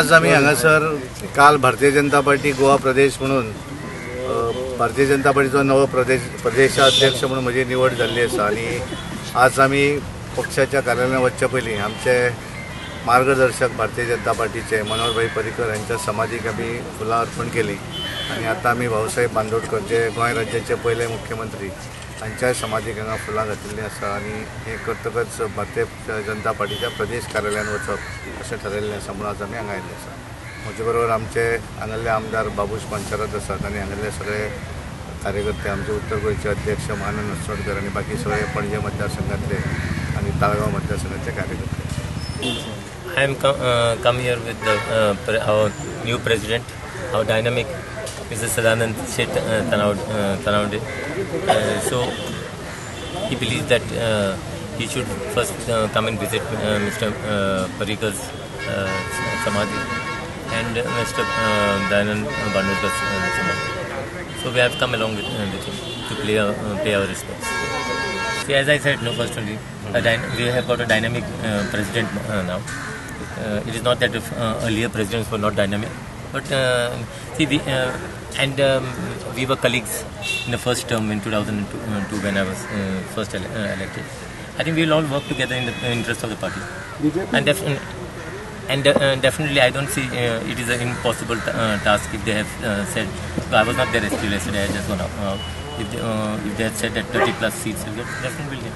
आज आम्ही हांगासर काल भारतीय जनता पार्टी गोवा प्रदेश म्हणून भारतीय जनता पार्टीचो नवो प्रदेशाध्यक्ष म्हणून म्हजी निवड जाल्ली आसा आणि आज आम्ही पक्षाच्या कार्यालयात वचचे पयलीं आमचे मार्गदर्शक भारतीय जनता पार्टीचे मनोहर भाई पर्रीकर यांच्या समाधीक आम्ही फुलां अर्पण केली आणि आता आम्ही भाऊसाहेब बांदोडकर जे गोंय राज्याचे पहिले मुख्यमंत्री तांच्या समाधीक हांगा फुलां घातिल्लीं आसा आणि हे करतकच भारतीय जनता पार्टीच्या प्रदेश कार्यालयात वचप अशें ठरयल्लें आसा म्हणून आज आमी हांगा आयिल्ले आसा। म्हजे बरोबर आमचे हांगासरले आमदार बाबूश पांचारत आसात आणि हांगासरले सगळे कार्यकर्ते आमचे उत्तर गोंयचे अध्यक्ष महानंद नसोडकर आणि बाकी सगळे पणजे मतदारसंघातले आणि ताळगांव मतदारसंघातले कार्यकर्ते। I am come here with our new president, our dynamic Mr. Sadanand Shet Tanawde. So he believes that he should first come and visit Mr. Parrikar's Samadhi and Mr. Dayanand Bandodkar's Samadhi. So we have come along with him to pay our respects. See, as I said, no, first only we have got a dynamic president now. It is not that earlier presidents were not dynamic, but see, we were colleagues in the first term in 2002 when I was first elected. I think we will all work together in the interest of the party. And definitely, I don't see it is an impossible task if they have said. I was not there yesterday. I just gone out. If they had said that 30+ seats, definitely will get.